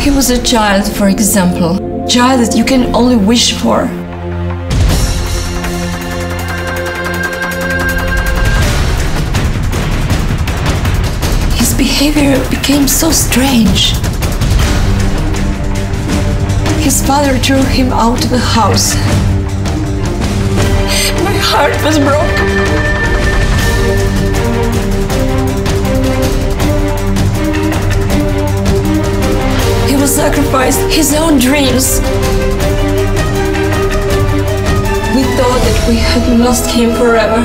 He was a child, for example. Child that you can only wish for. His behavior became so strange. His father threw him out of the house. My heart was broken. He will sacrifice his own dreams. We thought that we had lost him forever,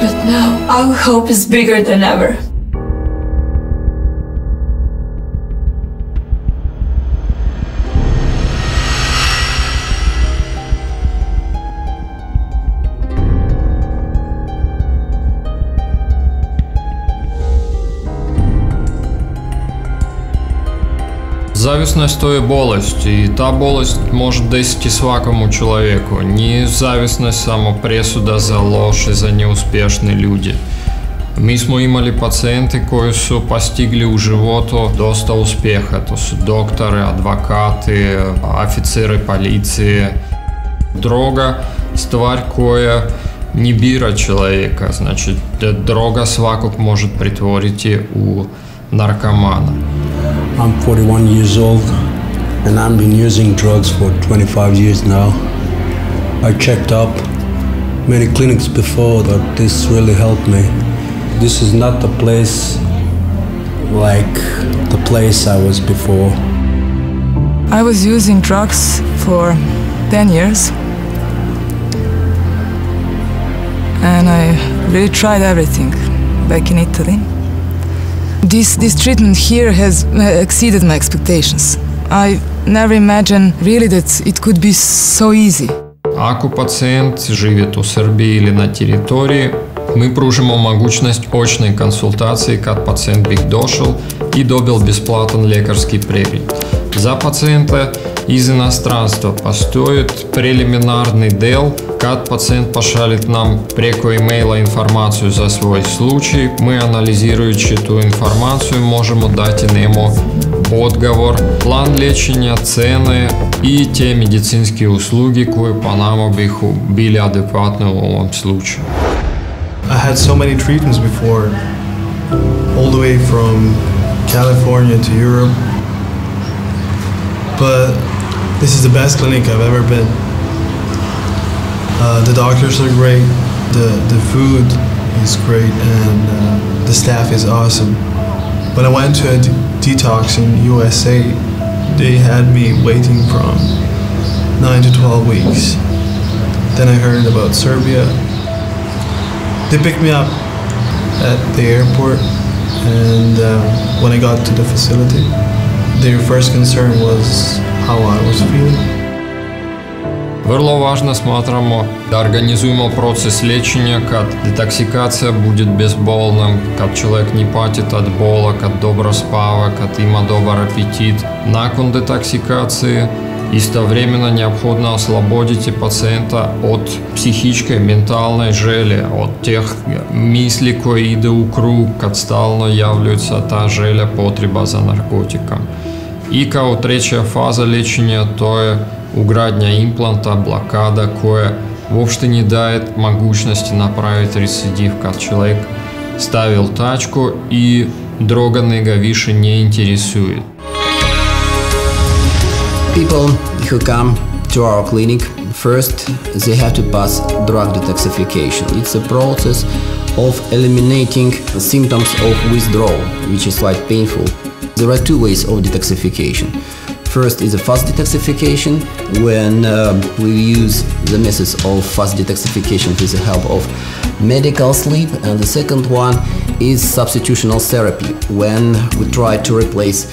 but now our hope is bigger than ever. Зависность то je bolest i ta bolest može desiti svakomu čovjeku. Nije zavisnost samo presuda za loše, za neuspješne ljudi. Mi smo imali pacijente koji su postigli u životu dosta uspjeha. To su doktori, advokati, oficiri policije. Droga stvar koja ne bira čovjeka. Znači, droga svakog može pretvoriti u narkomana. I'm 41 years old and I've been using drugs for 25 years now. I checked up many clinics before, but this really helped me. This is not the place like the place I was before. I was using drugs for 10 years and I really tried everything back in Italy. This treatment here has exceeded my expectations. I never imagined really that it could be so easy. Ako pacijent živi u Srbiji ili na teritoriji, mi pružimo mogućnost očne konsultacije kad pacijent bih došao i dobil besplatan ljekarski pregled. Za pacijente iz inostranstva postoji preliminarni del kad pacijent pošalje nam preko e-maila informaciju za svoj slučaj. Mi analizirajući tu informaciju možemo dati njemu odgovor, plan liječenja, cene i te medicinske usluge koje po nama bi bili adekvatne u ovom slučaju. I had so many treatments before, all the way from California to Europe. But this is the best clinic I've ever been. The doctors are great, the food is great, and the staff is awesome. When I went to a detox in USA, they had me waiting from 9 to 12 weeks. Then I heard about Serbia. They picked me up at the airport, and when I got to the facility, their first concern was how I was feeling. Vrlo važno smatramo da organizujemo proces liječenja kad detoksikacija bude bezbolna, kad čovjek ne pati od bola, kad dobro spava, kad ima dobar apetit. Nakon detoksikacije istovremeno neophodno osloboditi pacijenta od psihičke, mentalne želje, od teh misli koje ide u krug kad stalno javljuється ta želja, potreba za narkotikom. I kao treća faza liječenja to je ugradnja implanta, blokada koja uopšte ne daje mogućnosti napraviti recidiv kad čovjek stavil tačku i droga ga više ne interesuje. People who come to our clinic, first they have to pass drug detoxification. It's a process of eliminating symptoms of withdrawal, which is quite painful. There are two ways of detoxification. First is a fast detoxification, when we use the methods of fast detoxification with the help of medical sleep, and the second one is substitutional therapy, when we try to replace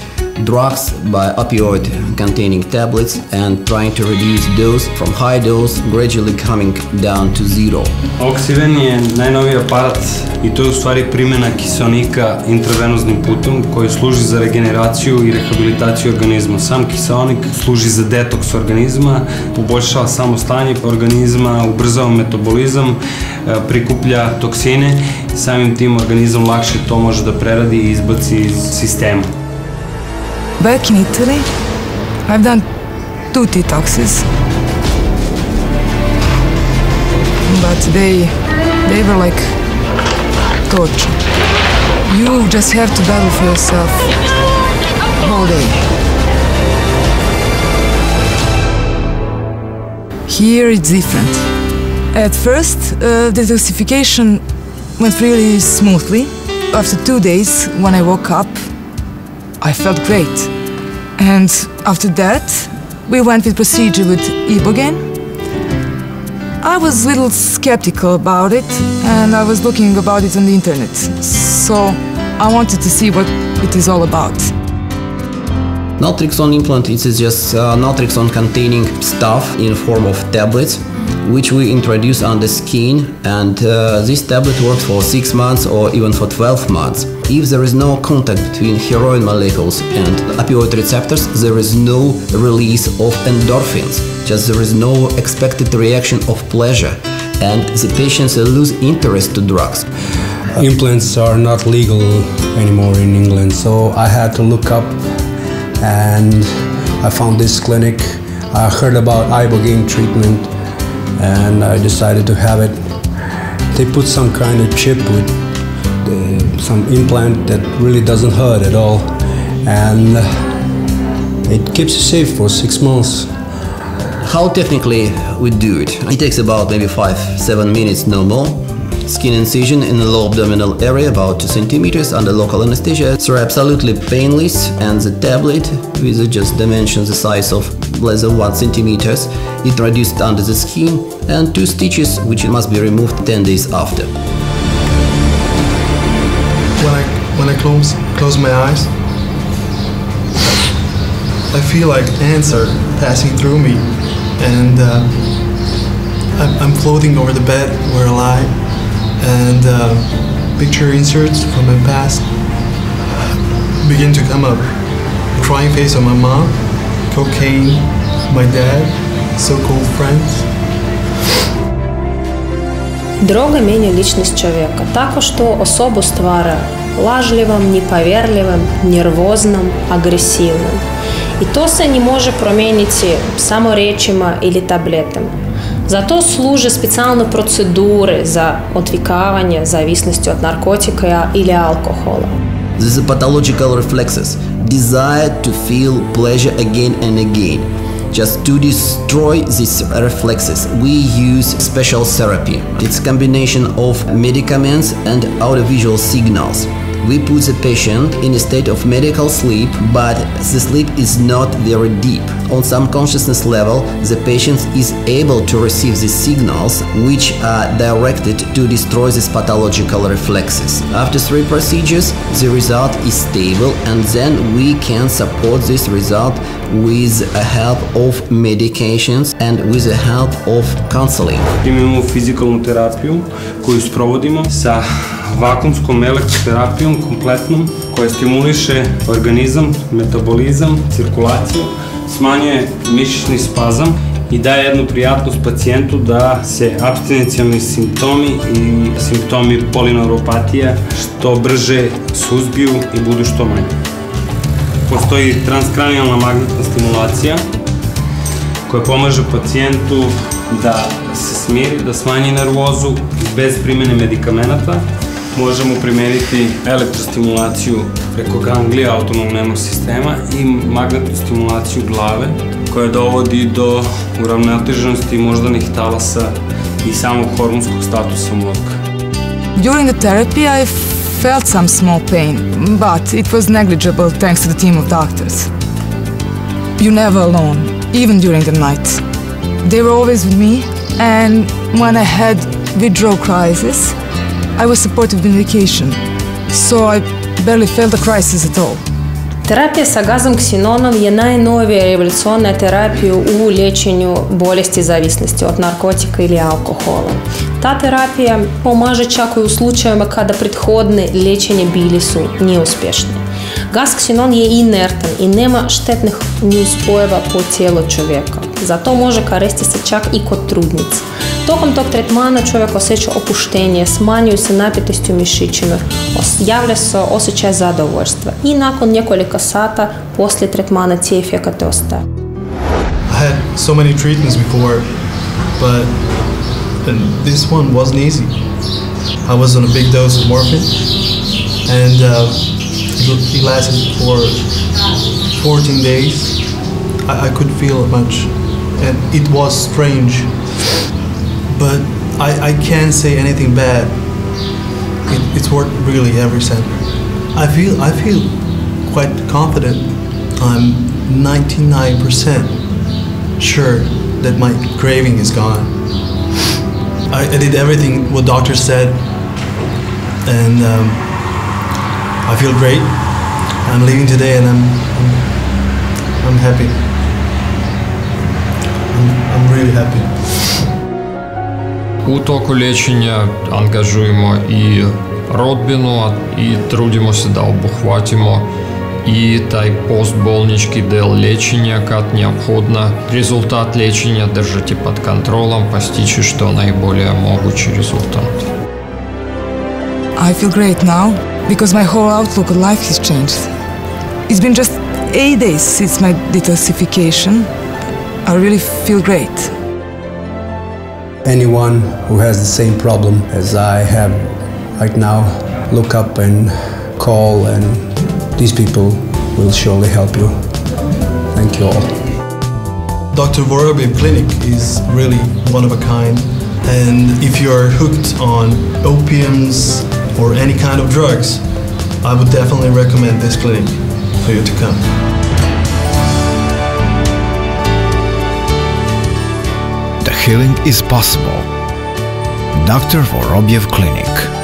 drugs by opioid-containing tablets and trying to reduce dose from high dose, gradually coming down to zero. Oksiven je najnoviji aparat i to je u stvari primjena kiseonika intravenoznim putom koji služi za regeneraciju i rehabilitaciju organizma. Sam kiseonik služi za detoks organizma, poboljšava samo stanje organizma, ubrzava metabolizam, prikuplja toksine, samim tim organizam lakše to može da preradi i izbaci iz sistema. Back in Italy, I've done 2 detoxes, but they were like torture. You just have to battle for yourself all day. Here it's different. At first, detoxification went really smoothly. After 2 days, when I woke up, I felt great. And after that, we went with procedure with ibogaine. I was a little skeptical about it, and I was looking about it on the internet. So I wanted to see what it is all about. Naltrexone implant is just naltrexone containing stuff in form of tablets, which we introduce on the skin, and this tablet works for 6 months or even for 12 months. If there is no contact between heroin molecules and opioid receptors, there is no release of endorphins, just there is no expected reaction of pleasure, and the patients lose interest to drugs. Implants are not legal anymore in England, so I had to look up, and I found this clinic. I heard about ibogaine treatment, and I decided to have it. They put some kind of chip with some implant that really doesn't hurt at all, and it keeps you safe for 6 months. How technically we do it? It takes about maybe 5-7 minutes, no more. Skin incision in the low abdominal area, about 2 centimeters under local anesthesia. It's absolutely painless, and the tablet with just dimensions the size of less than 1 centimeters, introduced under the skin, and 2 stitches which must be removed 10 days after. When I close my eyes, I feel like ants are passing through me, and I'm floating over the bed where I lie, and picture inserts from my past begin to come up. Crying face of my mom, cocaine, my dad, so-called friends. Droga mijenja ličnost čovjeka tako što osobu stvara lažljivom, nepovjerljivim, nervoznom, agresivnom. I to se ne može promijeniti samo riječima ili tabletama. Zato služe specijalne procedure za odvikavanje zavisnosti od narkotika ili alkohola. These are pathological reflexes, desire to feel pleasure again and again. Just to destroy these reflexes, we use special therapy. It's a combination of medicaments and audiovisual signals. We put the patient in a state of medical sleep, but the sleep is not very deep. On some consciousness level, the patient is able to receive the signals which are directed to destroy these pathological reflexes. After 3 procedures, the result is stable, and then we can support this result with the help of medications and with the help of counseling. Imamo fizikalnu terapiju koju sprovodimo sa vakumskom elektroterapijom kompletnom koja stimuliše organizam, metabolizam, cirkulaciju, smanjuje mišićni spazam i daje jednu prijatnost pacijentu da se apstinencijalni simptomi i simptomi polineuropatije što brže suzbiju i budu što manje. Postoji transkranijalna magnetna stimulacija koja pomaže pacijentu da se smiri, da smanji nervozu bez primjene medikamenata. Možemo primeniti elektrostimulaciju preko ganglija autonomnog nervnog sistema i magnetnu stimulaciju glave koja dovodi do uravnoteženosti moždanih talasa i samog hormonskog statusa mozga. During the therapy, I felt some small pain, but it was negligible thanks to the team of doctors. You're never alone, even during the night. They were always with me, and when I had withdrawal crisis, I was supported with medication, so I barely felt the crisis at all. Terapija sa gazom ksinonom je najnovija revolucionna terapija u liječenju bolesti zavisnosti od narkotika ili alkohola. Ta terapija pomaže čak i u slučajevima kada prethodne liječenje bili su neuspješne. Gaz ksinon je inertan i nema štetnih nuspojava po tijelu čovjeka. Za to može koristiti se čak i kod trudnice. Tokom tog tretmana čovjek osjeća opuštenje, smanjuju se napetosti u mišićima, javlja se osjećaj zadovoljstva i nakon nekoliko sata poslije tretmana cijel efekat ostaje. I had so many treatments before, but this one wasn't easy. I was on a big dose of morphine, and it lasted for 14 days. I couldn't feel much, and it was strange. But I can't say anything bad. It's worth really every cent. I feel quite confident. I'm 99% sure that my craving is gone. I did everything what doctor said, and I feel great. I'm leaving today, and I'm happy. I'm really happy. U toku liječenja angažujemo i rodbinu i trudimo se da obuhvatimo i taj postbolnički del liječenja kad neophodno rezultat liječenja držati pod kontrolom, postići što najbolje mogući rezultat. I feel great now because my whole outlook on life has changed. It's been just 8 days since my detoxification. I really feel great. Anyone who has the same problem as I have right now, look up and call, and these people will surely help you. Thank you all. Dr. Vorobjev Clinic is really one of a kind, and if you're hooked on opiums or any kind of drugs, I would definitely recommend this clinic for you to come. The healing is possible. Dr. Vorobjev Clinic.